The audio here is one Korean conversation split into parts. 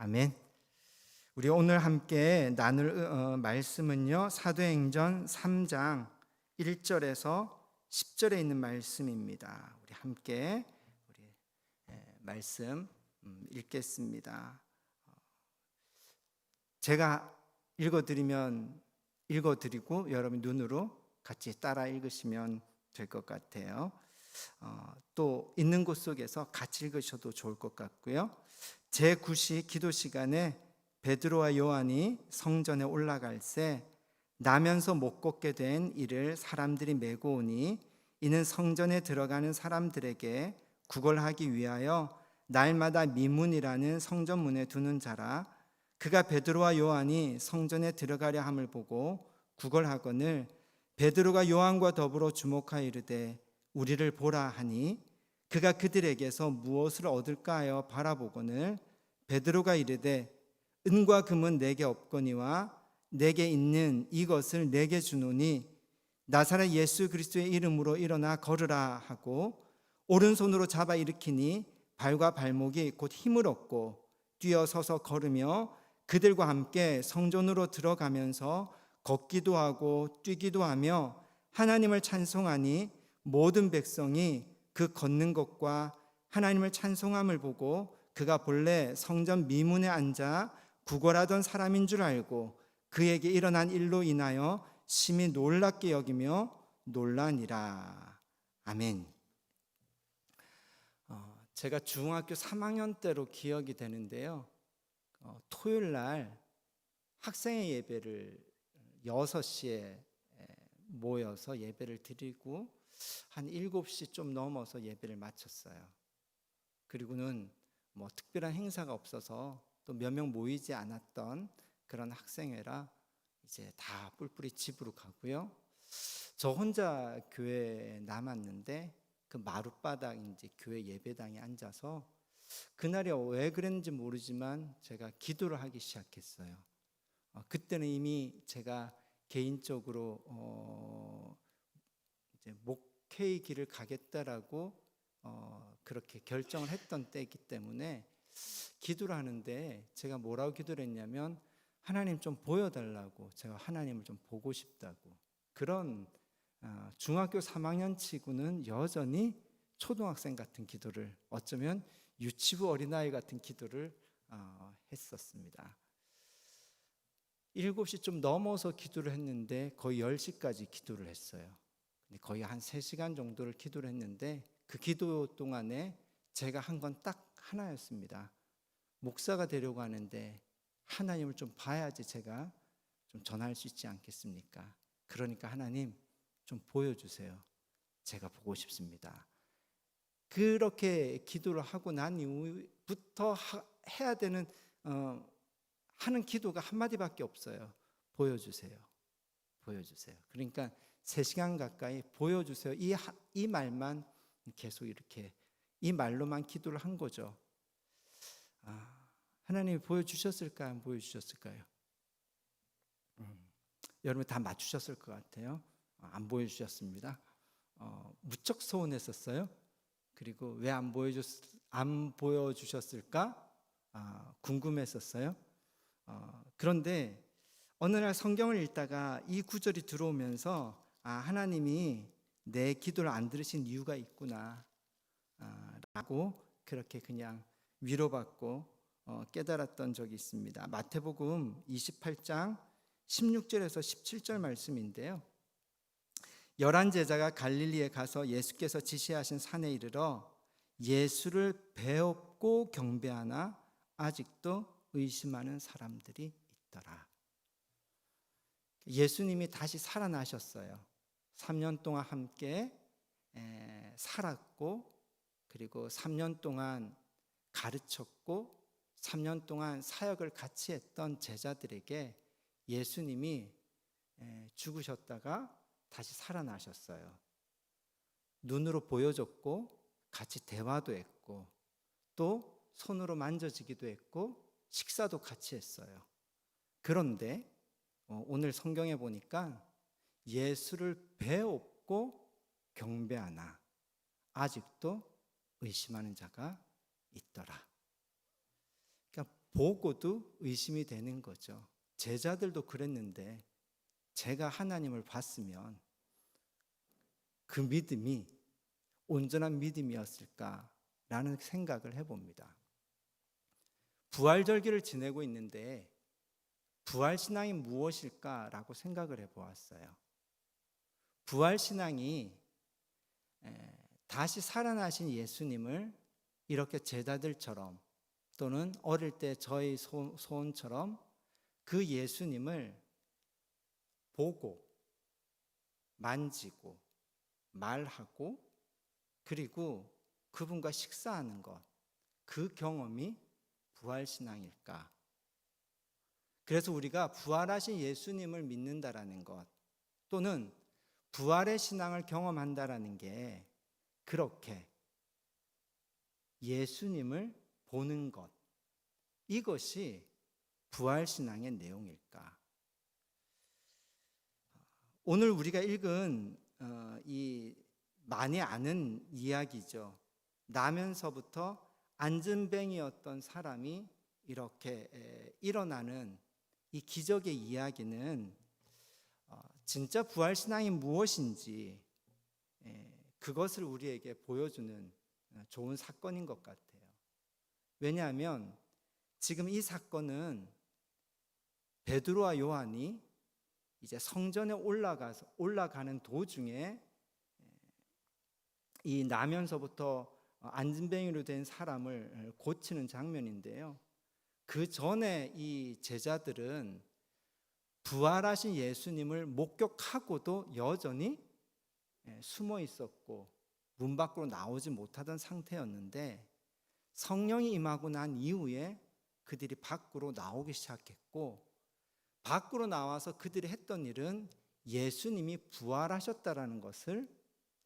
아멘. 우리 오늘 함께 나눌 말씀은요, 사도행전 3장 1절에서 10절에 있는 말씀입니다. 우리 함께 말씀 읽겠습니다. 제가 읽어드리고 여러분 눈으로 같이 따라 읽으시면 될 것 같아요. 또 있는 곳 속에서 같이 읽으셔도 좋을 것 같고요. 제9시 기도 시간에 베드로와 요한이 성전에 올라갈 새 나면서 못 걷게 된 이를 사람들이 메고 오니 이는 성전에 들어가는 사람들에게 구걸하기 위하여 날마다 미문이라는 성전문에 두는 자라. 그가 베드로와 요한이 성전에 들어가려 함을 보고 구걸하거늘 베드로가 요한과 더불어 주목하여 이르되 우리를 보라 하니 그가 그들에게서 무엇을 얻을까 하여 바라보거늘 베드로가 이르되 은과 금은 내게 없거니와 내게 있는 이것을 내게 주노니 나사렛 예수 그리스도의 이름으로 일어나 걸으라 하고 오른손으로 잡아 일으키니 발과 발목이 곧 힘을 얻고 뛰어서서 걸으며 그들과 함께 성전으로 들어가면서 걷기도 하고 뛰기도 하며 하나님을 찬송하니 모든 백성이 그 걷는 것과 하나님을 찬송함을 보고 그가 본래 성전 미문에 앉아 구걸하던 사람인 줄 알고 그에게 일어난 일로 인하여 심히 놀랍게 여기며 놀라니라. 아멘. 제가 중학교 3학년 때로 기억이 되는데요. 토요일 날 학생의 예배를 6시에 모여서 예배를 드리고 한 7시 좀 넘어서 예배를 마쳤어요. 그리고는 특별한 행사가 없어서 또 몇 명 모이지 않았던 그런 학생회라 이제 다 뿔뿔이 집으로 가고요. 저 혼자 교회에 남았는데 그 마룻바닥 이제 교회 예배당에 앉아서 그날이 왜 그랬는지 모르지만 제가 기도를 하기 시작했어요. 그때는 이미 제가 개인적으로 이제 목회의 길을 가겠다라고 그렇게 결정을 했던 때이기 때문에 기도를 하는데 제가 뭐라고 기도를 했냐면 하나님 좀 보여달라고, 제가 하나님을 좀 보고 싶다고. 그런 중학교 3학년 치고는 여전히 초등학생 같은 기도를, 어쩌면 유치부 어린아이 같은 기도를 했었습니다. 7시 좀 넘어서 기도를 했는데 거의 10시까지 기도를 했어요. 거의 한 3시간 정도를 기도를 했는데 그 기도 동안에 제가 한 건 딱 하나였습니다. 목사가 되려고 하는데 하나님을 좀 봐야지 제가 좀 전할 수 있지 않겠습니까? 그러니까 하나님 좀 보여주세요. 제가 보고 싶습니다. 그렇게 기도를 하고 난 이후부터 해야 되는 하는 기도가 한마디밖에 없어요. 보여주세요. 보여주세요. 그러니까 3시간 가까이 보여주세요. 이 말만 계속 이렇게 이 말로만 기도를 한 거죠. 하나님이 보여주셨을까요? 안 보여주셨을까요? 여러분 다 맞추셨을 것 같아요. 안 보여주셨습니다. 무척 서운했었어요. 그리고 왜 안 보여주셨을까? 궁금했었어요. 그런데 어느 날 성경을 읽다가 이 구절이 들어오면서 하나님이 내 기도를 안 들으신 이유가 있구나 라고 그렇게 그냥 위로받고 깨달았던 적이 있습니다. 마태복음 28장 16절에서 17절 말씀인데요. 11 제자가 갈릴리에 가서 예수께서 지시하신 산에 이르러 예수를 배엎고 경배하나 아직도 의심하는 사람들이 있더라. 예수님이 다시 살아나셨어요. 3년 동안 함께 살았고 그리고 3년 동안 가르쳤고 3년 동안 사역을 같이 했던 제자들에게 예수님이 죽으셨다가 다시 살아나셨어요. 눈으로 보여줬고 같이 대화도 했고 또 손으로 만져지기도 했고 식사도 같이 했어요. 그런데 오늘 성경에 보니까 예수를 배엎고 경배하나 아직도 의심하는 자가 있더라. 그러니까 보고도 의심이 되는 거죠. 제자들도 그랬는데 제가 하나님을 봤으면 그 믿음이 온전한 믿음이었을까라는 생각을 해봅니다. 부활절기를 지내고 있는데 부활신앙이 무엇일까라고 생각을 해보았어요. 부활신앙이 다시 살아나신 예수님을 이렇게 제자들처럼 또는 어릴 때 저희 소원처럼 그 예수님을 보고 만지고 말하고 그리고 그분과 식사하는 것, 그 경험이 부활신앙일까? 그래서 우리가 부활하신 예수님을 믿는다라는 것 또는 부활의 신앙을 경험한다라는 게 그렇게 예수님을 보는 것, 이것이 부활신앙의 내용일까? 오늘 우리가 읽은 이 많이 아는 이야기죠. 나면서부터 안전뱅이였던 사람이 이렇게 일어나는 이 기적의 이야기는 진짜 부활신앙이 무엇인지 그것을 우리에게 보여주는 좋은 사건인 것 같아요. 왜냐하면 지금 이 사건은 베드로와 요한이 이제 성전에 올라가는 도중에 이 나면서부터 안진뱅이로 된 사람을 고치는 장면인데요. 그 전에 이 제자들은 부활하신 예수님을 목격하고도 여전히 숨어 있었고 문 밖으로 나오지 못하던 상태였는데 성령이 임하고 난 이후에 그들이 밖으로 나오기 시작했고 밖으로 나와서 그들이 했던 일은 예수님이 부활하셨다라는 것을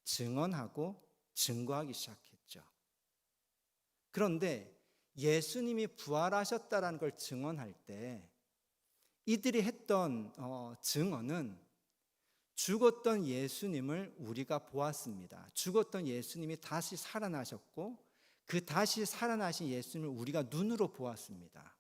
증언하고 증거하기 시작했죠. 그런데 예수님이 부활하셨다라는 걸 증언할 때 이들이 했던 증언은 죽었던 예수님을 우리가 보았습니다. 죽었던 예수님이 다시 살아나셨고 그 다시 살아나신 예수님을 우리가 눈으로 보았습니다.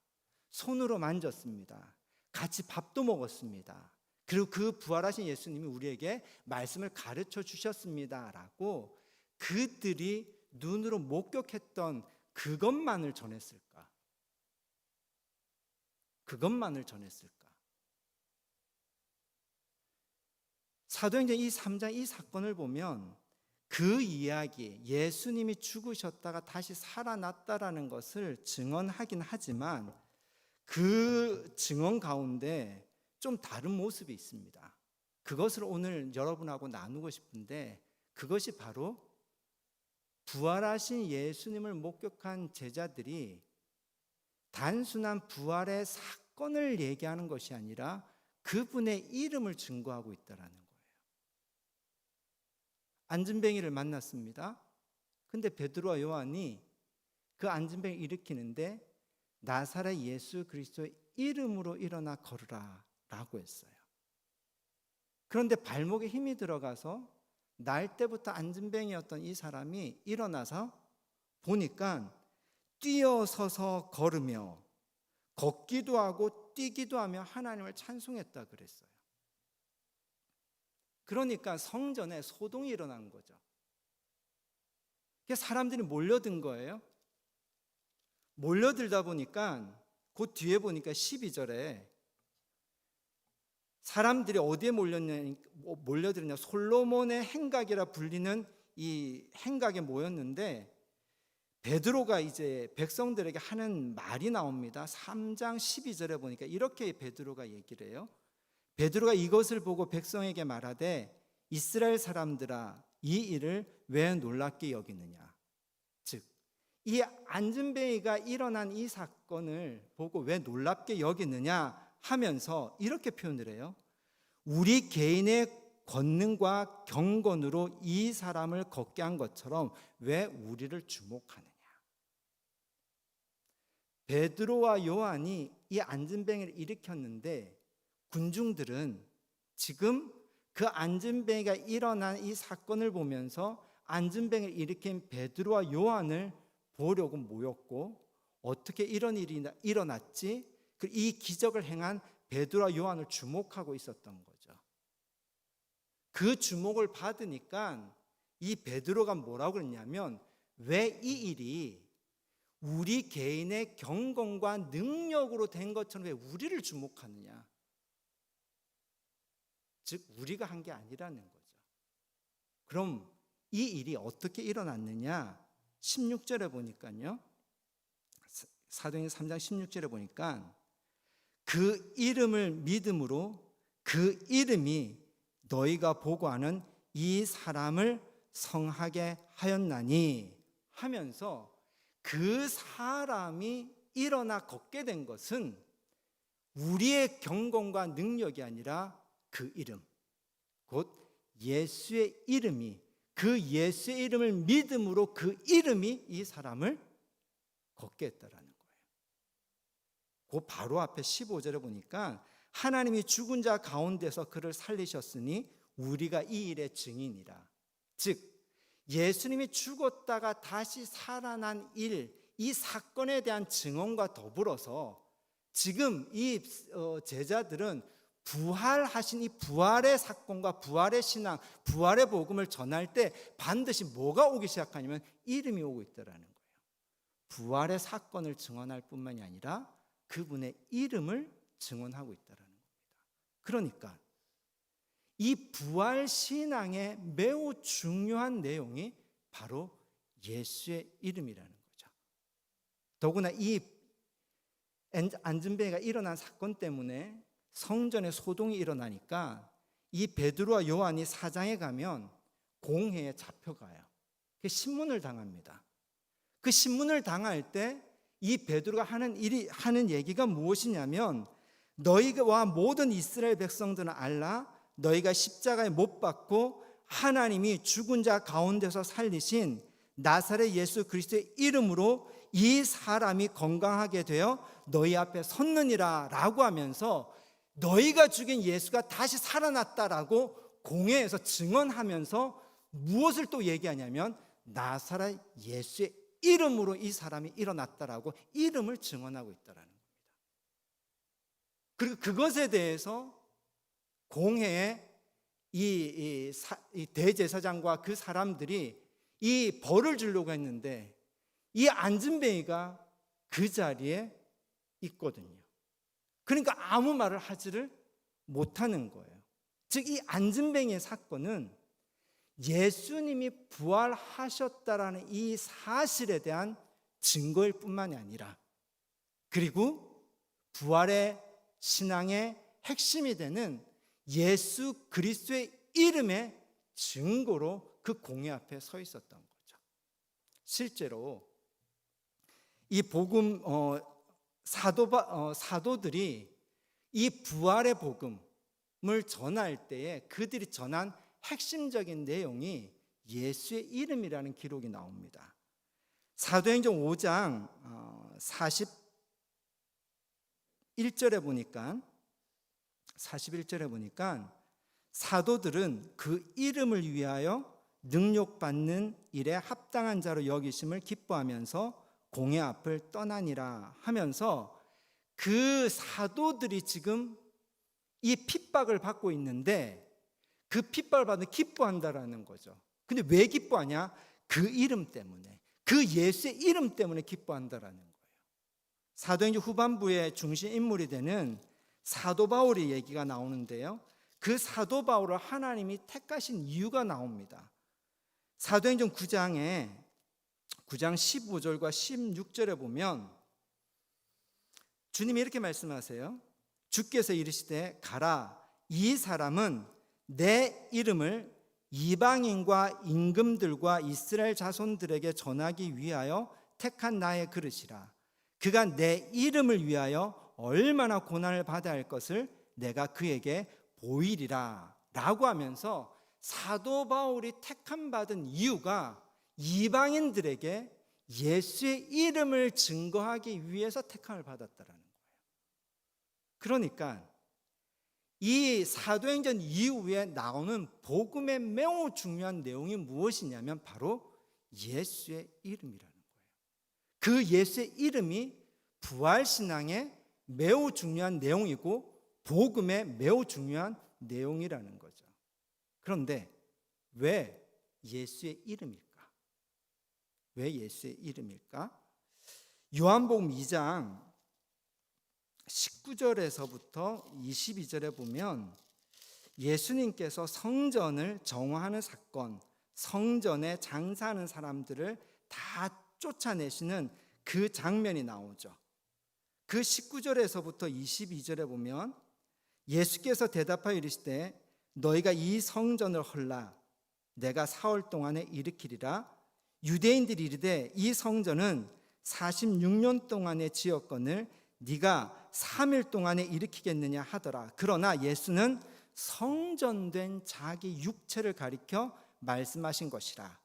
손으로 만졌습니다. 같이 밥도 먹었습니다. 그리고 그 부활하신 예수님이 우리에게 말씀을 가르쳐 주셨습니다 라고 그들이 눈으로 목격했던 그것만을 전했을까? 그것만을 전했을까? 사도행전 이 3장 이 사건을 보면 그 이야기, 예수님이 죽으셨다가 다시 살아났다라는 것을 증언하긴 하지만 그 증언 가운데 좀 다른 모습이 있습니다. 그것을 오늘 여러분하고 나누고 싶은데 그것이 바로 부활하신 예수님을 목격한 제자들이 단순한 부활의 사건을 얘기하는 것이 아니라 그분의 이름을 증거하고 있다는 거예요. 안진뱅이를 만났습니다. 근데 베드로와 요한이 그 안진뱅이를 일으키는데 나사렛 예수 그리스도의 이름으로 일어나 걸으라 라고 했어요. 그런데 발목에 힘이 들어가서 날 때부터 안진뱅이였던 이 사람이 일어나서 보니까 뛰어서서 걸으며 걷기도 하고 뛰기도 하며 하나님을 찬송했다 그랬어요. 그러니까 성전에 소동이 일어난 거죠. 사람들이 몰려든 거예요. 몰려들다 보니까 그 뒤에 보니까 12절에 사람들이 어디에 몰려들었냐 솔로몬의 행각이라 불리는 이 행각에 모였는데 베드로가 이제 백성들에게 하는 말이 나옵니다. 3장 12절에 보니까 이렇게 베드로가 얘기를 해요. 베드로가 이것을 보고 백성에게 말하되 이스라엘 사람들아 이 일을 왜 놀랍게 여기느냐. 즉 이 안진뱅이가 일어난 이 사건을 보고 왜 놀랍게 여기느냐 하면서 이렇게 표현을 해요. 우리 개인의 권능과 경건으로 이 사람을 걷게 한 것처럼 왜 우리를 주목하느냐. 베드로와 요한이 이 안진뱅이를 일으켰는데 군중들은 지금 그 안진뱅이가 일어난 이 사건을 보면서 안진뱅이를 일으킨 베드로와 요한을 보려고 모였고 어떻게 이런 일이 일어났지? 이 기적을 행한 베드로와 요한을 주목하고 있었던 거죠. 그 주목을 받으니까 이 베드로가 뭐라고 그랬냐면, 왜 이 일이 우리 개인의 경건과 능력으로 된 것처럼 왜 우리를 주목하느냐? 즉 우리가 한 게 아니라는 거죠. 그럼 이 일이 어떻게 일어났느냐? 16절에 보니까요, 사도행전 3장 16절에 보니까 그 이름을 믿음으로 그 이름이 너희가 보고하는 이 사람을 성하게 하였나니 하면서, 그 사람이 일어나 걷게 된 것은 우리의 경건과 능력이 아니라 그 이름, 곧 예수의 이름이, 그 예수의 이름을 믿음으로 그 이름이 이 사람을 걷게 했다라는 거예요. 그 바로 앞에 15절에 보니까 하나님이 죽은 자 가운데서 그를 살리셨으니 우리가 이 일의 증인이라. 즉 예수님이 죽었다가 다시 살아난 일, 이 사건에 대한 증언과 더불어서 지금 이 제자들은 부활하신 이 부활의 사건과 부활의 신앙, 부활의 복음을 전할 때 반드시 뭐가 오기 시작하냐면 이름이 오고 있다라는 거예요. 부활의 사건을 증언할 뿐만이 아니라 그분의 이름을 증언하고 있다라는 겁니다. 그러니까 이 부활 신앙의 매우 중요한 내용이 바로 예수의 이름이라는 거죠. 더구나 이 안전뱅이가 일어난 사건 때문에 성전에 소동이 일어나니까 이 베드로와 요한이 사장에 가면 공회에 잡혀가요. 신문을 당합니다. 그 신문을 당할 때 이 베드로가 하는 얘기가 무엇이냐면, 너희와 모든 이스라엘 백성들은 알라, 너희가 십자가에 못 박고 하나님이 죽은 자 가운데서 살리신 나사렛 예수 그리스도의 이름으로 이 사람이 건강하게 되어 너희 앞에 섰느니라 라고 하면서, 너희가 죽인 예수가 다시 살아났다라고 공회에서 증언하면서 무엇을 또 얘기하냐면, 나사렛 예수의 이름으로 이 사람이 일어났다라고 이름을 증언하고 있다라는 겁니다. 그리고 그것에 대해서 공회에 이 대제사장과 그 사람들이 이 벌을 주려고 했는데 이 안진뱅이가 그 자리에 있거든요. 그러니까 아무 말을 하지를 못하는 거예요. 즉 이 안진뱅이의 사건은 예수님이 부활하셨다라는 이 사실에 대한 증거일 뿐만이 아니라, 그리고 부활의 신앙의 핵심이 되는 예수 그리스도의 이름의 증거로 그 공회 앞에 서 있었던 거죠. 실제로 이 복음 사도들이 이 부활의 복음을 전할 때에 그들이 전한 핵심적인 내용이 예수의 이름이라는 기록이 나옵니다. 사도행전 5장 41절에 보니까 사도들은 그 이름을 위하여 능력받는 일에 합당한 자로 여기심을 기뻐하면서 공회 앞을 떠나니라 하면서, 그 사도들이 지금 이 핍박을 받고 있는데 그 핍박을 받는 기뻐한다라는 거죠. 근데 왜 기뻐하냐? 그 이름 때문에, 그 예수의 이름 때문에 기뻐한다라는 거예요. 사도행전 후반부의 중심 인물이 되는 사도 바울의 얘기가 나오는데요, 그 사도 바울을 하나님이 택하신 이유가 나옵니다. 사도행전 9장 15절과 16절에 보면 주님이 이렇게 말씀하세요. 주께서 이르시되 가라, 이 사람은 내 이름을 이방인과 임금들과 이스라엘 자손들에게 전하기 위하여 택한 나의 그릇이라. 그가 내 이름을 위하여 얼마나 고난을 받아야 할 것을 내가 그에게 보이리라 라고 하면서, 사도 바울이 택함 받은 이유가 이방인들에게 예수의 이름을 증거하기 위해서 택함을 받았다라는 거예요. 그러니까 이 사도행전 이후에 나오는 복음의 매우 중요한 내용이 무엇이냐면 바로 예수의 이름이라는 거예요. 그 예수의 이름이 부활신앙의 매우 중요한 내용이고 복음의 매우 중요한 내용이라는 거죠. 그런데 왜 예수의 이름일까? 왜 예수의 이름일까? 요한복음 2장 19절에서부터 22절에 보면 예수님께서 성전을 정화하는 사건, 성전에 장사하는 사람들을 다 쫓아내시는 그 장면이 나오죠. 그 19절에서부터 22절에 보면 예수께서 대답하여 이르시되 너희가 이 성전을 헐라 내가 사흘 동안에 일으키리라. 유대인들이 이르되 이 성전은 46년 동안에 지었거늘 네가 3일 동안에 일으키겠느냐 하더라. 그러나 예수는 성전된 자기 육체를 가리켜 말씀하신 것이라.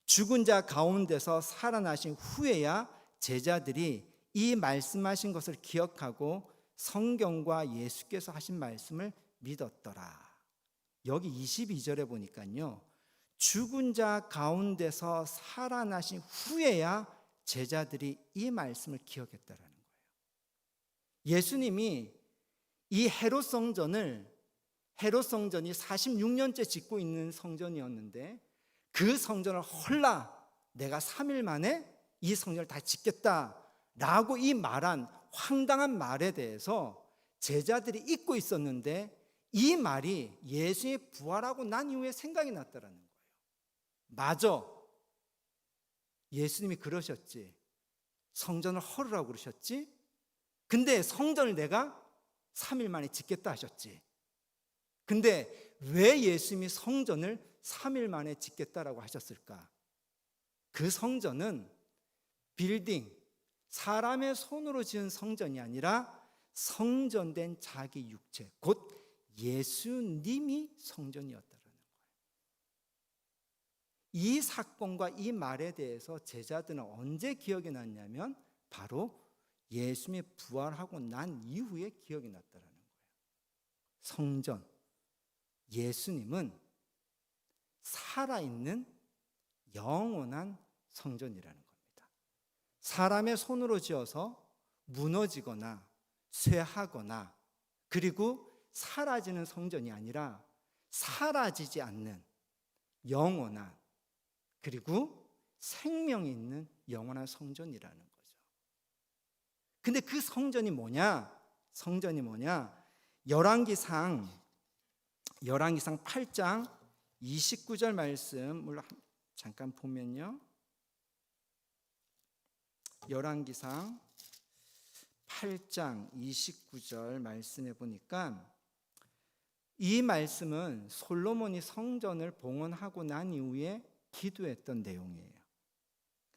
죽은 자 가운데서 살아나신 후에야 제자들이 이 말씀하신 것을 기억하고 성경과 예수께서 하신 말씀을 믿었더라. 여기 22절에 보니까요, 죽은 자 가운데서 살아나신 후에야 제자들이 이 말씀을 기억했다라는 거예요. 예수님이 이 헤롯 성전이 46년째 짓고 있는 성전이었는데 그 성전을 헐라 내가 3일 만에 이 성전을 다 짓겠다라고 이 말한 황당한 말에 대해서 제자들이 잊고 있었는데 이 말이 예수님이 부활하고 난 이후에 생각이 났다라는 거예요. 맞아, 예수님이 그러셨지. 성전을 헐으라고 그러셨지. 근데 성전을 내가 3일 만에 짓겠다 하셨지. 근데 왜 예수님이 성전을 3일 만에 짓겠다라고 하셨을까? 그 성전은 빌딩, 사람의 손으로 지은 성전이 아니라 성전된 자기 육체, 곧 예수님이 성전이었다라는 거예요. 이 사건과 이 말에 대해서 제자들은 언제 기억이 났냐면 바로 예수님이 부활하고 난 이후에 기억이 났다라는 거예요. 성전, 예수님은 살아있는 영원한 성전이라는 겁니다. 사람의 손으로 지어서 무너지거나 쇠하거나 그리고 사라지는 성전이 아니라 사라지지 않는 영원한 그리고 생명이 있는 영원한 성전이라는 거죠. 근데 그 성전이 뭐냐? 성전이 뭐냐? 열왕기상 8장 29절 말씀을 잠깐 보면요. 열왕기상 8장 29절 말씀해 보니까 이 말씀은 솔로몬이 성전을 봉헌하고 난 이후에 기도했던 내용이에요.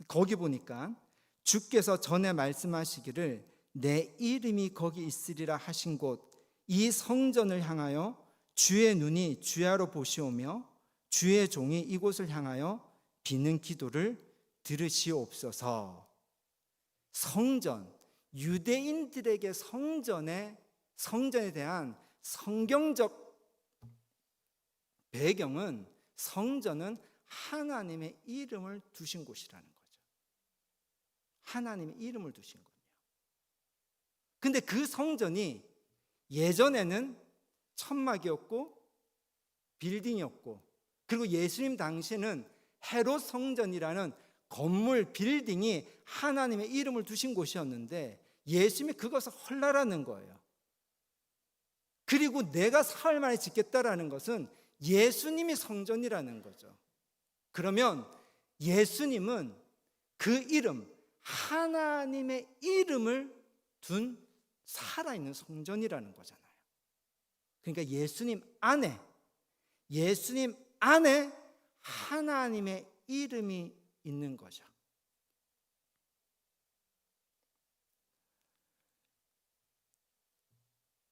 거기 보니까 주께서 전에 말씀하시기를 내 이름이 거기 있으리라 하신 곳 이 성전을 향하여 주의 눈이 주야로 보시오며 주의 종이 이곳을 향하여 비는 기도를 들으시옵소서. 성전, 유대인들에게 성전에 대한 성경적 배경은 성전은 하나님의 이름을 두신 곳이라는 거죠. 하나님의 이름을 두신 거예요. 근데 그 성전이 예전에는 천막이었고 빌딩이었고 그리고 예수님 당시에는 헤롯 성전이라는 건물 빌딩이 하나님의 이름을 두신 곳이었는데 예수님이 그것을 헐라라는 거예요. 그리고 내가 사흘 만에 짓겠다라는 것은 예수님이 성전이라는 거죠. 그러면 예수님은 그 이름, 하나님의 이름을 둔 살아있는 성전이라는 거잖아요. 그러니까 예수님 안에 하나님의 이름이 있는 거죠.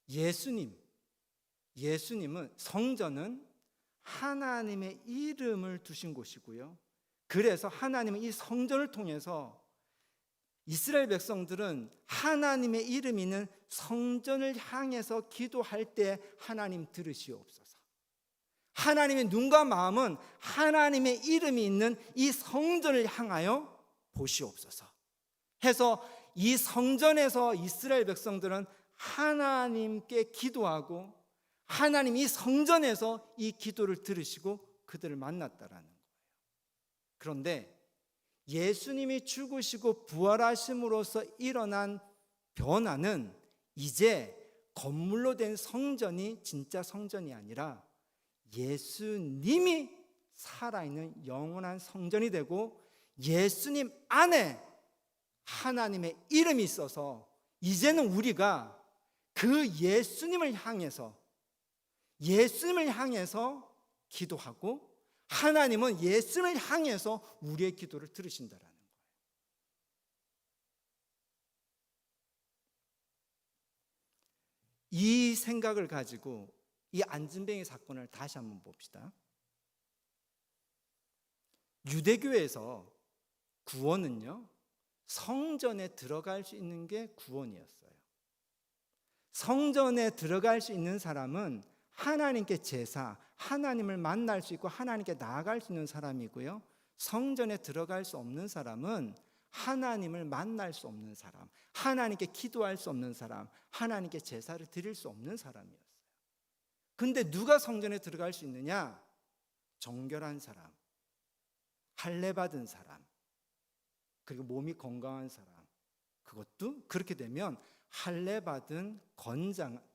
예수님은 성전은 하나님의 이름을 두신 곳이고요. 그래서 하나님은 이 성전을 통해서 이스라엘 백성들은 하나님의 이름이 있는 성전을 향해서 기도할 때 하나님 들으시옵소서. 하나님의 눈과 마음은 하나님의 이름이 있는 이 성전을 향하여 보시옵소서. 해서 이 성전에서 이스라엘 백성들은 하나님께 기도하고 하나님 이 성전에서 이 기도를 들으시고 그들을 만났다라는 거예요. 그런데 예수님이 죽으시고 부활하심으로써 일어난 변화는 이제 건물로 된 성전이 진짜 성전이 아니라 예수님이 살아있는 영원한 성전이 되고 예수님 안에 하나님의 이름이 있어서 이제는 우리가 그 예수님을 향해서 기도하고 하나님은 예수님을 향해서 우리의 기도를 들으신다라는 거예요. 이 생각을 가지고 이 안진뱅이 사건을 다시 한번 봅시다. 유대교에서 구원은요, 성전에 들어갈 수 있는 게 구원이었어요. 성전에 들어갈 수 있는 사람은 하나님께 제사, 하나님을 만날 수 있고 하나님께 나아갈 수 있는 사람이고요. 성전에 들어갈 수 없는 사람은 하나님을 만날 수 없는 사람, 하나님께 기도할 수 없는 사람, 하나님께 제사를 드릴 수 없는 사람이었어요. 근데 누가 성전에 들어갈 수 있느냐? 정결한 사람, 할례 받은 사람, 그리고 몸이 건강한 사람. 그것도 그렇게 되면 할례 받은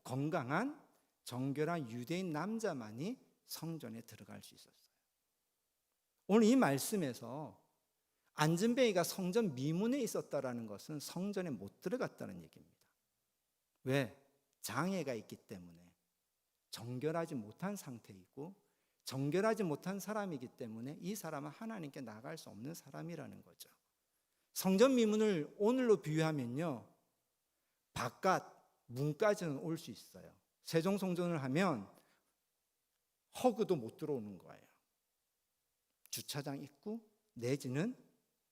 건강한 정결한 유대인 남자만이 성전에 들어갈 수 있었어요. 오늘 이 말씀에서 안진뱅이가 성전 미문에 있었다라는 것은 성전에 못 들어갔다는 얘기입니다. 왜? 장애가 있기 때문에 정결하지 못한 상태이고 정결하지 못한 사람이기 때문에 이 사람은 하나님께 나갈 수 없는 사람이라는 거죠. 성전 미문을 오늘로 비유하면요, 바깥 문까지는 올 수 있어요. 세종성전을 하면 허그도 못 들어오는 거예요. 주차장 입구 내지는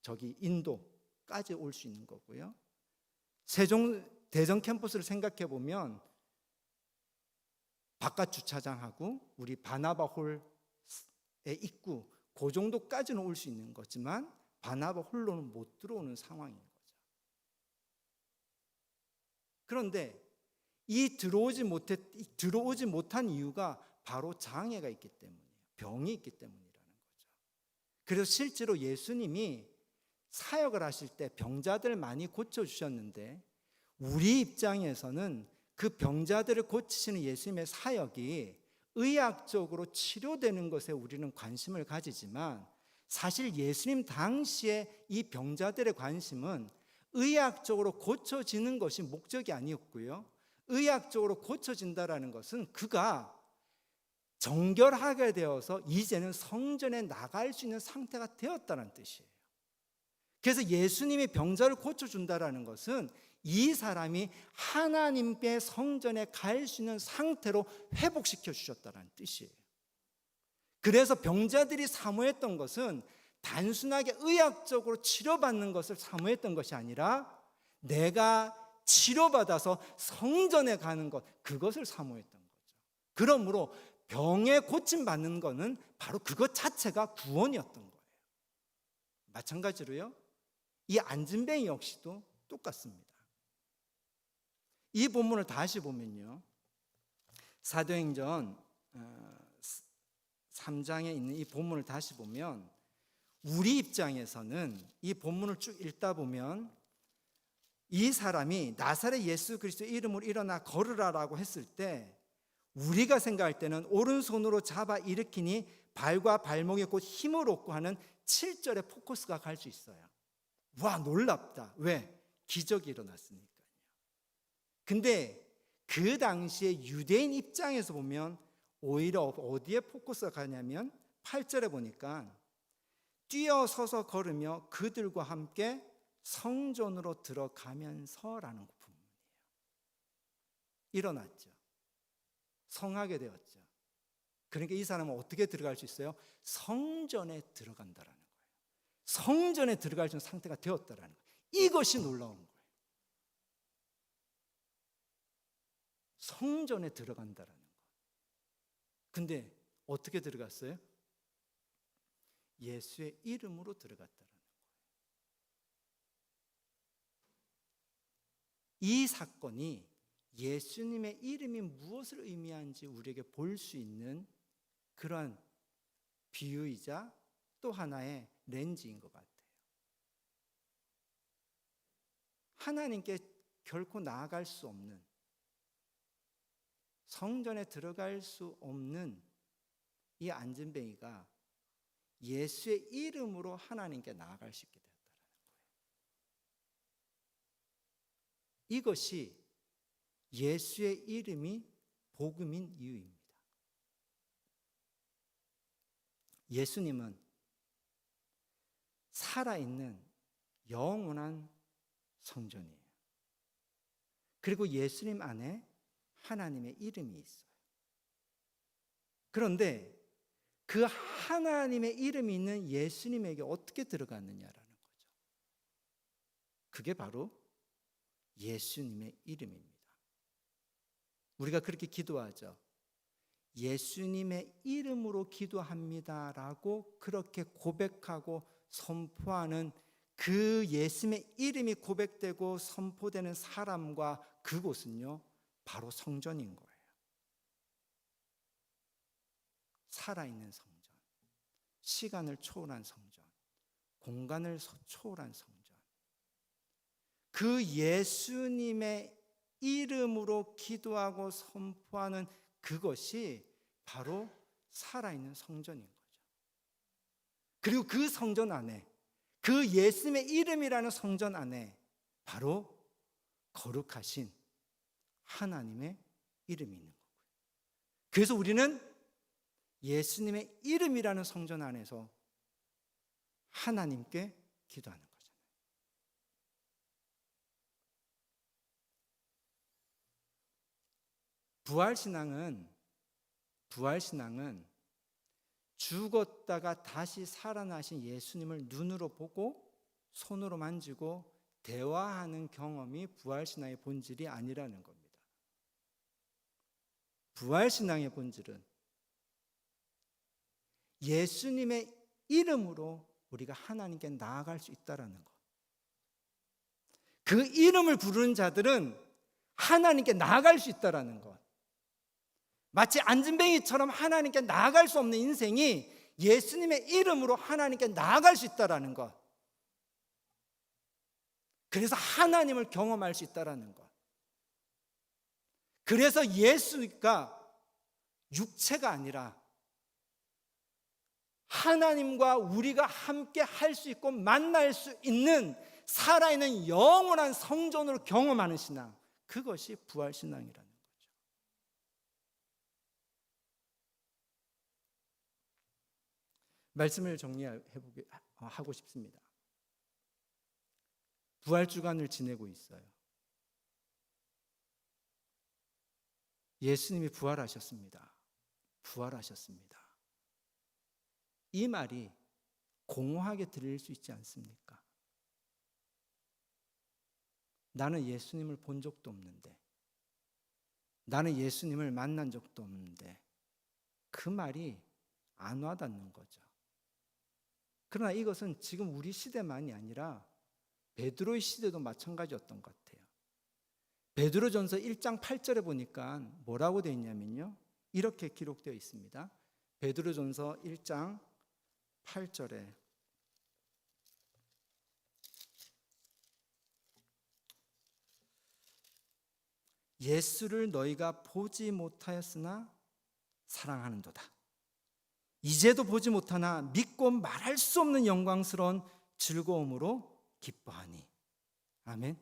저기 인도까지 올 수 있는 거고요. 대전 캠퍼스를 생각해 보면 바깥 주차장하고 우리 바나바 홀의 입구 그 정도까지는 올 수 있는 거지만 바나바 홀로는 못 들어오는 상황인 거죠. 그런데 이 들어오지 못한 이유가 바로 장애가 있기 때문이에요. 병이 있기 때문이라는 거죠. 그래서 실제로 예수님이 사역을 하실 때 병자들 많이 고쳐주셨는데 우리 입장에서는 그 병자들을 고치시는 예수님의 사역이 의학적으로 치료되는 것에 우리는 관심을 가지지만 사실 예수님 당시에 이 병자들의 관심은 의학적으로 고쳐지는 것이 목적이 아니었고요. 의학적으로 고쳐진다라는 것은 그가 정결하게 되어서 이제는 성전에 나갈 수 있는 상태가 되었다는 뜻이에요. 그래서 예수님이 병자를 고쳐준다라는 것은 이 사람이 하나님께 성전에 갈 수 있는 상태로 회복시켜 주셨다는 뜻이에요. 그래서 병자들이 사모했던 것은 단순하게 의학적으로 치료받는 것을 사모했던 것이 아니라 내가 치료받아서 성전에 가는 것, 그것을 사모했던 거죠. 그러므로 병에 고침받는 것은 바로 그것 자체가 구원이었던 거예요. 마찬가지로요, 이 안진뱅이 역시도 똑같습니다. 이 본문을 다시 보면요, 사도행전 3장에 있는 이 본문을 다시 보면 우리 입장에서는 이 본문을 쭉 읽다 보면 이 사람이 나사렛 예수 그리스도의 이름으로 일어나 걸으라라고 했을 때 우리가 생각할 때는 오른손으로 잡아 일으키니 발과 발목에 곧 힘을 얻고 하는 7절의 포커스가 갈 수 있어요. 와, 놀랍다. 왜? 기적이 일어났으니까요. 근데 그 당시에 유대인 입장에서 보면 오히려 어디에 포커스가 가냐면 8절에 보니까 뛰어서서 걸으며 그들과 함께 성전으로 들어가면서라는 부분이에요. 일어났죠. 성하게 되었죠. 그러니까 이 사람은 어떻게 들어갈 수 있어요? 성전에 들어간다라는 거예요. 성전에 들어갈 수 있는 상태가 되었다라는 거예요. 이것이 놀라운 거예요. 성전에 들어간다라는 거. 근데 어떻게 들어갔어요? 예수의 이름으로 들어갔다라는 거예요. 이 사건이 예수님의 이름이 무엇을 의미하는지 우리에게 볼 수 있는 그런 비유이자 또 하나의 렌즈인 것 같아요. 하나님께 결코 나아갈 수 없는, 성전에 들어갈 수 없는 이 안진뱅이가 예수의 이름으로 하나님께 나아갈 수 있게 되었다는 거예요. 이것이 예수의 이름이 복음인 이유입니다. 예수님은 살아있는 영원한 성전이에요. 그리고 예수님 안에 하나님의 이름이 있어요. 그런데 그 하나님의 이름이 있는 예수님에게 어떻게 들어갔느냐라는 거죠. 그게 바로 예수님의 이름입니다. 우리가 그렇게 기도하죠. 예수님의 이름으로 기도합니다라고 그렇게 고백하고 선포하는 그 예수님의 이름이 고백되고 선포되는 사람과 그곳은요, 바로 성전인 거예요. 살아있는 성전, 시간을 초월한 성전, 공간을 초월한 성전. 그 예수님의 이름으로 기도하고 선포하는 그것이 바로 살아있는 성전인 거죠. 그리고 그 성전 안에, 그 예수님의 이름이라는 성전 안에 바로 거룩하신 하나님의 이름이 있는 거고요. 그래서 우리는 예수님의 이름이라는 성전 안에서 하나님께 기도하는 거잖아요. 부활신앙은 죽었다가 다시 살아나신 예수님을 눈으로 보고 손으로 만지고 대화하는 경험이 부활신앙의 본질이 아니라는 겁니다. 부활신앙의 본질은 예수님의 이름으로 우리가 하나님께 나아갈 수 있다는 것. 그 이름을 부르는 자들은 하나님께 나아갈 수 있다는 것. 마치 안진뱅이처럼 하나님께 나아갈 수 없는 인생이 예수님의 이름으로 하나님께 나아갈 수 있다는 것. 그래서 하나님을 경험할 수 있다는 것. 그래서 예수가 육체가 아니라 하나님과 우리가 함께 할 수 있고 만날 수 있는 살아있는 영원한 성전으로 경험하는 신앙, 그것이 부활신앙이라는 거죠. 말씀을 정리하고 싶습니다. 부활주간을 지내고 있어요. 예수님이 부활하셨습니다. 부활하셨습니다. 이 말이 공허하게 들릴 수 있지 않습니까? 나는 예수님을 본 적도 없는데, 나는 예수님을 만난 적도 없는데, 그 말이 안 와닿는 거죠. 그러나 이것은 지금 우리 시대만이 아니라 베드로의 시대도 마찬가지였던 것 같아요. 베드로전서 1장 8절에 보니까 뭐라고 되어 있냐면요, 이렇게 기록되어 있습니다. 베드로전서 1장 8절에 예수를 너희가 보지 못하였으나 사랑하는도다. 이제도 보지 못하나 믿고 말할 수 없는 영광스러운 즐거움으로 기뻐하니. 아멘.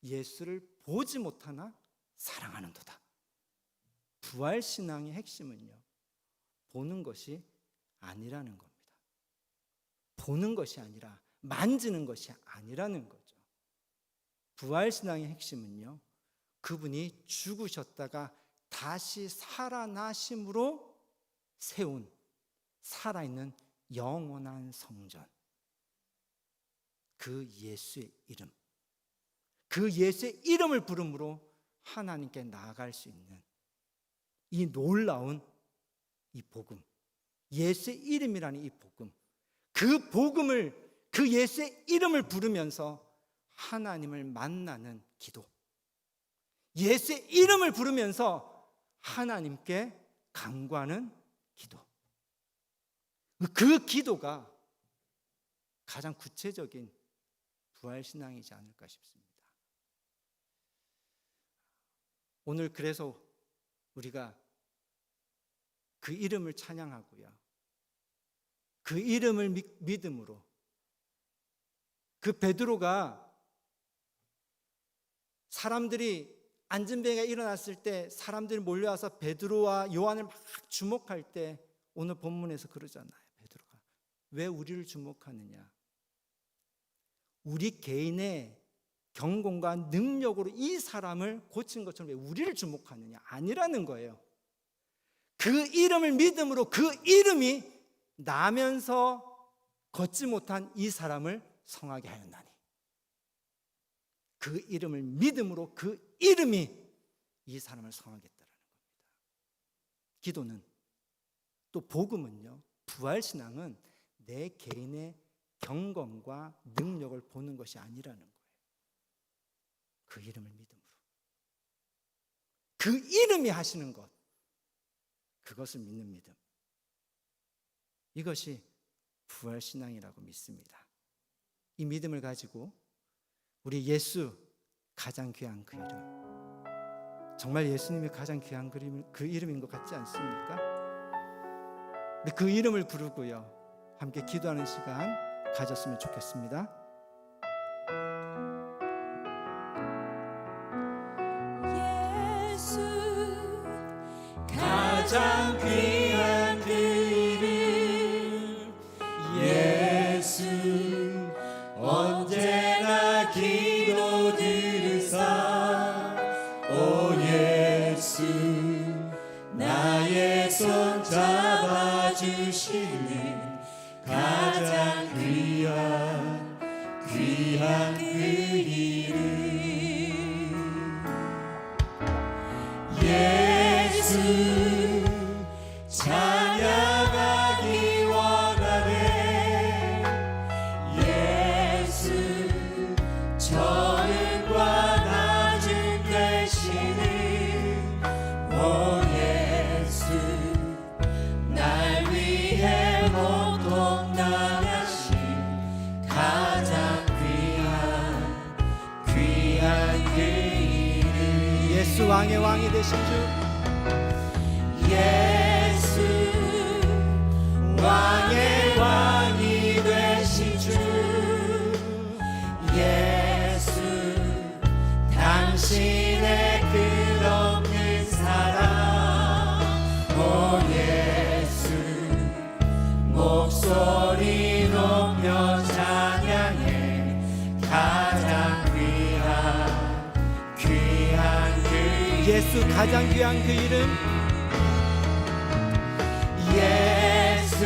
예수를 보지 못하나 사랑하는도다. 부활신앙의 핵심은요, 보는 것이 아니라는 겁니다. 보는 것이 아니라 만지는 것이 아니라는 거죠. 부활신앙의 핵심은요, 그분이 죽으셨다가 다시 살아나심으로 세운 살아있는 영원한 성전, 그 예수의 이름, 그 예수의 이름을 부름으로 하나님께 나아갈 수 있는 이 놀라운 이 복음, 예수의 이름이라는 이 복음, 그 복음을, 그 예수의 이름을 부르면서 하나님을 만나는 기도, 예수의 이름을 부르면서 하나님께 간구하는 기도, 그 기도가 가장 구체적인 부활신앙이지 않을까 싶습니다. 오늘 그래서 우리가 그 이름을 찬양하고요, 그 이름을 믿음으로, 그 베드로가 사람들이 안전뱅이가 일어났을 때 사람들이 몰려와서 베드로와 요한을 막 주목할 때 오늘 본문에서 그러잖아요. 베드로가 왜 우리를 주목하느냐? 우리 개인의 경공과 능력으로 이 사람을 고친 것처럼 왜 우리를 주목하느냐? 아니라는 거예요. 그 이름을 믿음으로 그 이름이 나면서 걷지 못한 이 사람을 성하게 하였나니, 그 이름을 믿음으로 그 이름이 이 사람을 성하겠다라는 겁니다. 기도는, 또 복음은요, 부활신앙은 내 개인의 경건과 능력을 보는 것이 아니라는 거예요. 그 이름을 믿음으로, 그 이름이 하시는 것, 그것을 믿는 믿음, 이것이 부활신앙이라고 믿습니다. 이 믿음을 가지고 우리 예수, 가장 귀한 그 이름, 정말 예수님이 가장 귀한 그 이름인 것 같지 않습니까? 그 이름을 부르고요, 함께 기도하는 시간 가졌으면 좋겠습니다. 예수, 가장 귀한 그 이름, 예수, 언제나 기도 들으사. 오 예수, 나의 손 잡아주시는 가장 귀한 그 이름. 예수, 찬양하기 원하네. 예수, 저음과 낮음 되시는 오 예수, 날 위해 모독 당하신 가장 귀한 그 이름. 예수 왕의 왕이 되신 주, 예수, 왕의 왕이 되신 주. 예수, 당신의 끝없는 사랑. 오 예수, 목소리 높여 찬양해 가장 귀한 그 예수 가장 귀한 그 이름, 예수,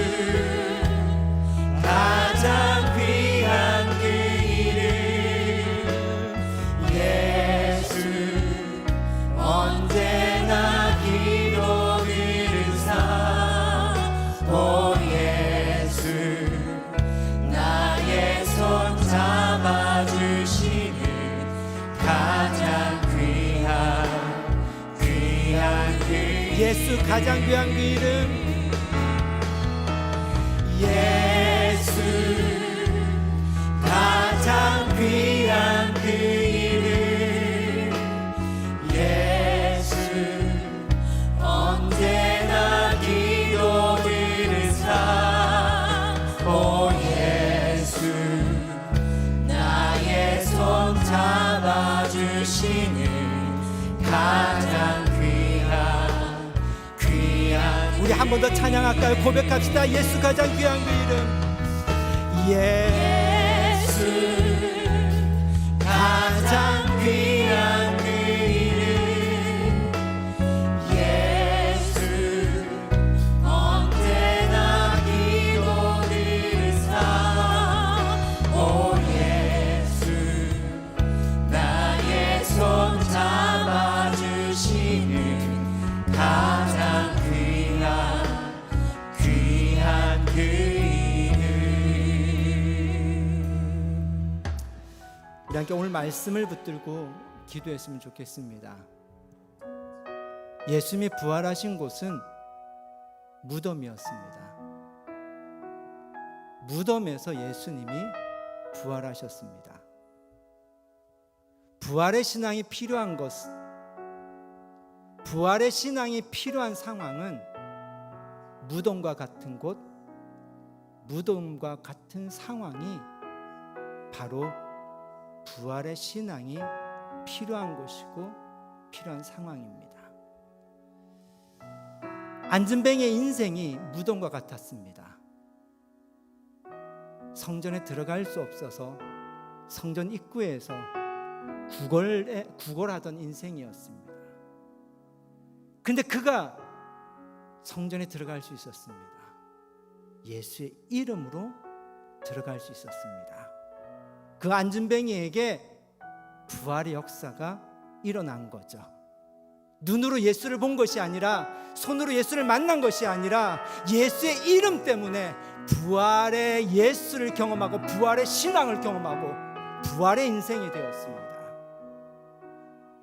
가장 귀한 그 이름. 예수, 언제나 기도 들으사. 오 예수, 나의 손 잡아주시는 가장 귀한 그 예수 가장 귀한 그 이름, 예수, 가장 귀한 그 이름. 예수, 언제나 기도 들으사. 오 예수, 나의 손 잡아주시는 가장 귀한 우리 한 번 더 찬양할까요? 고백합시다. 예수 가장 귀한 그 이름, 예수, 가장 귀한 그 이름. 예수, 언제나 기도 들으사. 오 예수, 나의 손 잡아주시는 가장 귀한 그 이름. 함께 오늘 말씀을 붙들고 기도했으면 좋겠습니다. 예수님이 부활하신 곳은 무덤이었습니다. 무덤에서 예수님이 부활하셨습니다. 부활의 신앙이 필요한 것, 부활의 신앙이 필요한 상황은 무덤과 같은 곳, 무덤과 같은 상황이 바로 부활의 신앙이 필요한 것이고 필요한 상황입니다. 안진뱅이의 인생이 무덤과 같았습니다. 성전에 들어갈 수 없어서 성전 입구에서 구걸하던 인생이었습니다. 근데 그가 성전에 들어갈 수 있었습니다. 예수의 이름으로 들어갈 수 있었습니다. 그 안진뱅이에게 부활의 역사가 일어난 거죠. 눈으로 예수를 본 것이 아니라, 손으로 예수를 만난 것이 아니라 예수의 이름 때문에 부활의 예수를 경험하고 부활의 신앙을 경험하고 부활의 인생이 되었습니다.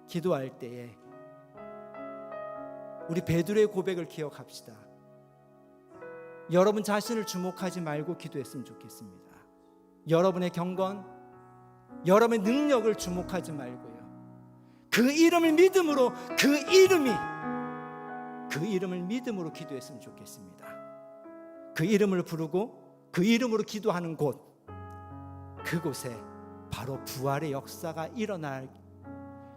기도할 때에 우리 베드로의 고백을 기억합시다. 여러분 자신을 주목하지 말고 기도했으면 좋겠습니다. 여러분의 경건, 여러분의 능력을 주목하지 말고요, 그 이름을 믿음으로, 그 이름을 믿음으로 기도했으면 좋겠습니다. 그 이름을 부르고 그 이름으로 기도하는 곳, 그곳에 바로 부활의 역사가 일어날,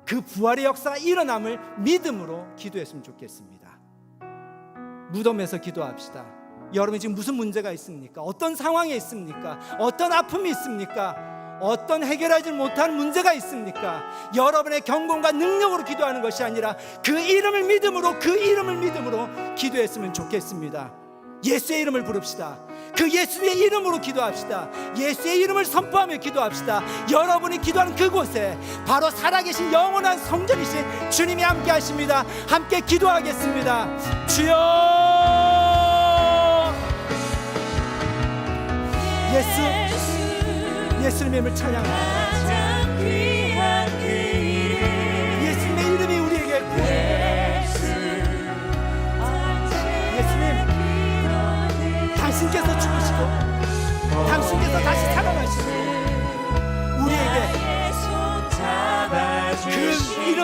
그 부활의 역사가 일어남을 믿음으로 기도했으면 좋겠습니다. 무덤에서 기도합시다. 여러분이 지금 무슨 문제가 있습니까? 어떤 상황에 있습니까? 어떤 아픔이 있습니까? 어떤 해결하지 못한 문제가 있습니까? 여러분의 경건과 능력으로 기도하는 것이 아니라 그 이름을 믿음으로, 그 이름을 믿음으로 기도했으면 좋겠습니다. 예수의 이름을 부릅시다. 그 예수의 이름으로 기도합시다. 예수의 이름을 선포하며 기도합시다. 여러분이 기도하는 그곳에 바로 살아계신 영원한 성전이신 주님이 함께 하십니다. 함께 기도하겠습니다. 주여, 예수님의 이름을 찬양합니다. 예수님의 이름이 우리에게 구원입니다. 예수님, 당신께서 죽으시고 당신께서 다시 살아나시고 우리에게 그 이름,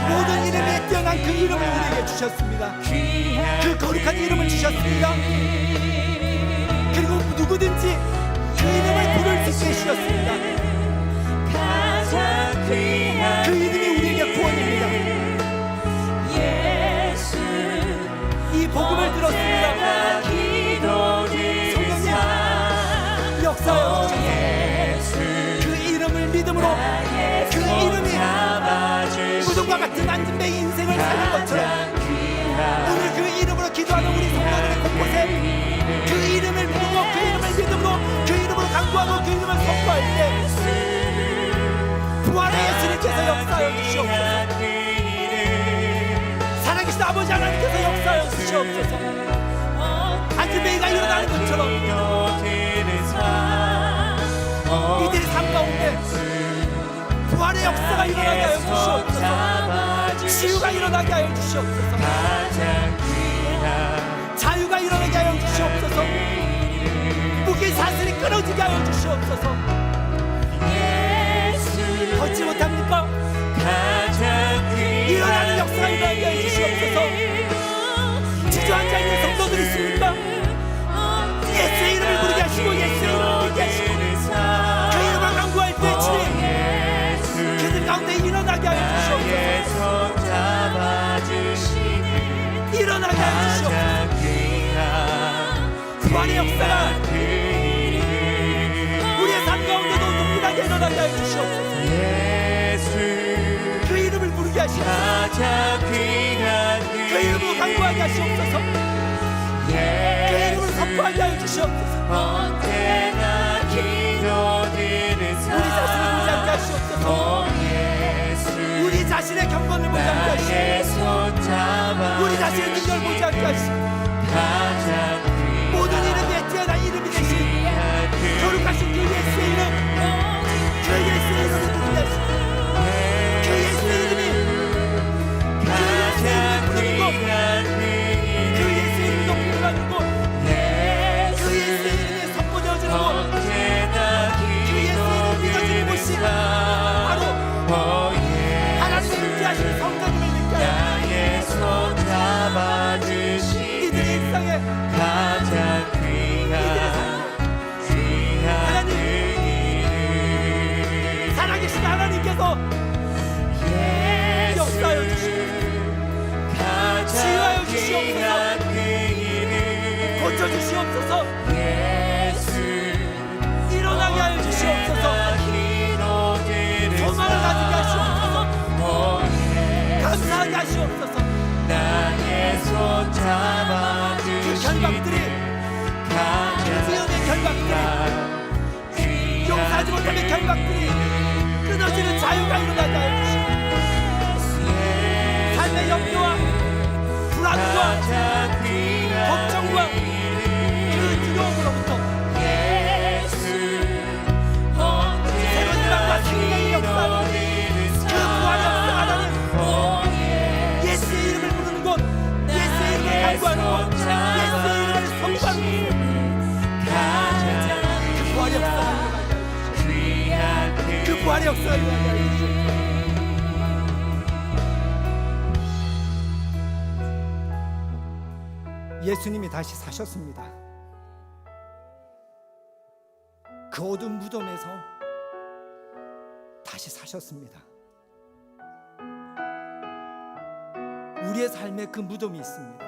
모든 이름에 뛰어난 그 이름을 우리에게 주셨습니다. 그 거룩한 이름을 주셨습니다. 그리고 누구든지 그 이름을 부를 수 있게 해주셨습니다. 그 이름이 우리에게 구원입니다. 이 복음을 들었습니다. 성령님, 역사여 주셔서 그 이름을 믿음으로, 그 이름이 무덤과 같은 안진뱅이 인생을 살린 것처럼 오늘 그 이름으로 기도하는 우리 성도들의 곳곳에 그 이름을 부르고 그 이름을 믿음으로, 그 이름으로 강구하고 그 이름을 선포할 때 부활의 예수님께서 역사하여 주시옵소서. 살아계신 아버지 하나님께서 역사하여 주시옵소서. 안진뱅이가 일어나는 것처럼 이들의 삶 가운데 부활의 역사가 일어나게 하여 주시옵소서. 치유가 일어나게 하여 주시옵소서. 자유가 일어나게 하여 주시옵소서. 묶인 사슬이 끊어지게 하여 주시옵소서. 걷지 못합니까? 일어나는 역사가 일어나게 하여 주시옵소서. 주저앉아 있는 성도들이 있습니까? 예수의 이름을 부르게 하시고 예수의 이름을 부르게 하시고 그 이름을 강구할 때 주님, 그들 가운데 일어나게 하여 주시옵소서. 일어나게 하여 주시옵소서. 부활의 역사가 우리의 삶 가운데도 동일하게 일어나게 하여 주시옵소서. 그 이름을 부르게 하시옵소서. 그 이름으로 강구하게 하시옵소서. 그 이름을 선포하게 하여 주시옵소서. 우리 자신을 보지 않게 하시옵소서. 우리 자신의 경건을 보지 않게 하시옵소서. 우리 자신의 능력을 보지 않게 하시옵소서. 모든 이름에 뛰어난 이름이 되신 거룩하신 그 예수의 이름, 그 예수의 이름 주시옵소서. 나의 손 그 잡아주시는 결박들이, 위험의 결박들이, 용서하지 못하는 결박들이 끊어지는 자유가 일어나게 하여 주시옵소서. 삶의 염려와 불안과 걱정과 그 두려움으로부터 새로운 희망과 생명의 역사를, 그 부활의 역사가 나는 예수의 이름을 부르는 곳, 예수의 이름을 간구하는 곳, 예수의 이름을 선포하는 곳, 그 부활의 역사가 일어나게, 그 부활의 역사가 일어나게. 예수님이 다시 사셨습니다. 그 어두운 무덤에서 다시 사셨습니다. 우리의 삶에 그 무덤이 있습니다.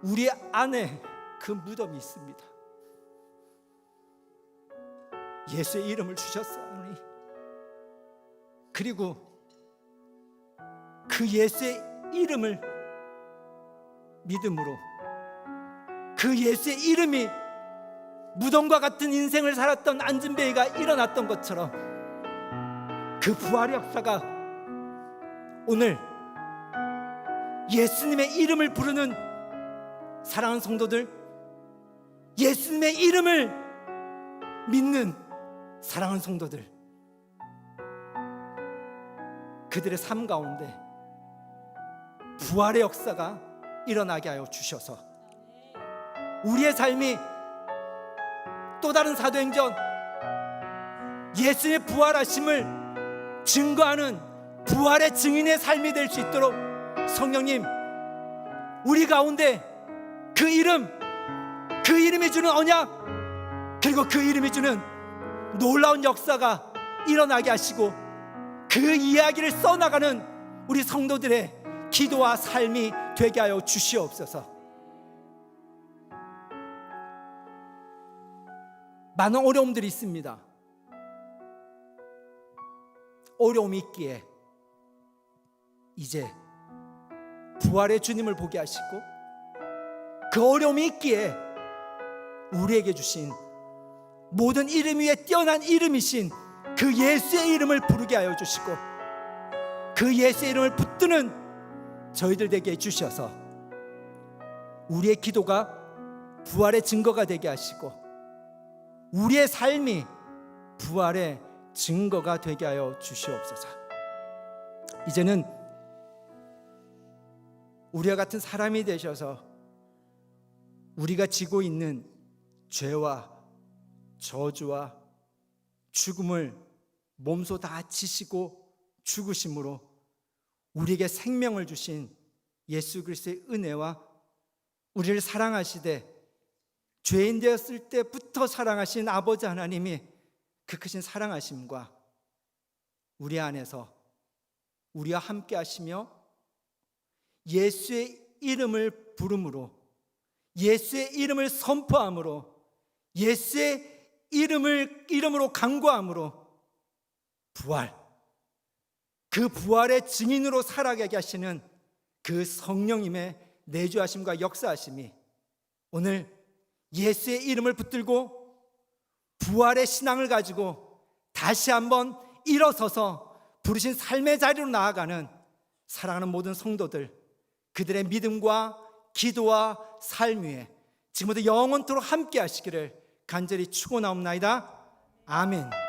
우리 안에 그 무덤이 있습니다. 예수의 이름을 주셨사오니, 그리고 그 예수의 이름을 믿음으로, 그 예수의 이름이 무덤과 같은 인생을 살았던 안진뱅이가 일어났던 것처럼 그 부활의 역사가 오늘 예수님의 이름을 부르는 사랑하는 성도들, 예수님의 이름을 믿는 사랑하는 성도들, 그들의 삶 가운데 부활의 역사가 일어나게 하여 주셔서 우리의 삶이 또 다른 사도행전 예수의 부활하심을 증거하는 부활의 증인의 삶이 될 수 있도록 성령님, 우리 가운데 그 이름, 그 이름이 주는 언약, 그리고 그 이름이 주는 놀라운 역사가 일어나게 하시고 그 이야기를 써나가는 우리 성도들의 기도와 삶이 되게 하여 주시옵소서. 많은 어려움들이 있습니다. 어려움이 있기에 이제 부활의 주님을 보게 하시고, 그 어려움이 있기에 우리에게 주신 모든 이름 위에 뛰어난 이름이신 그 예수의 이름을 부르게 하여 주시고, 그 예수의 이름을 붙드는 저희들 되게 해주셔서 우리의 기도가 부활의 증거가 되게 하시고 우리의 삶이 부활의 증거가 되게 하여 주시옵소서. 이제는 우리와 같은 사람이 되셔서 우리가 지고 있는 죄와 저주와 죽음을 몸소 다 지시고 죽으심으로 우리에게 생명을 주신 예수 그리스도의 은혜와 우리를 사랑하시되 죄인 되었을 때부터 사랑하신 아버지 하나님이 그 크신 사랑하심과 우리 안에서 우리와 함께 하시며 예수의 이름을 부름으로, 예수의 이름을 선포함으로, 예수의 이름으로 간구함으로 부활, 그 부활의 증인으로 살아가게 하시는 그 성령님의 내주하심과 역사하심이 오늘 예수의 이름을 붙들고 부활의 신앙을 가지고 다시 한번 일어서서 부르신 삶의 자리로 나아가는 사랑하는 모든 성도들, 그들의 믿음과 기도와 삶 위에 지금부터 영원토록 함께 하시기를 간절히 축원하옵나이다. 아멘.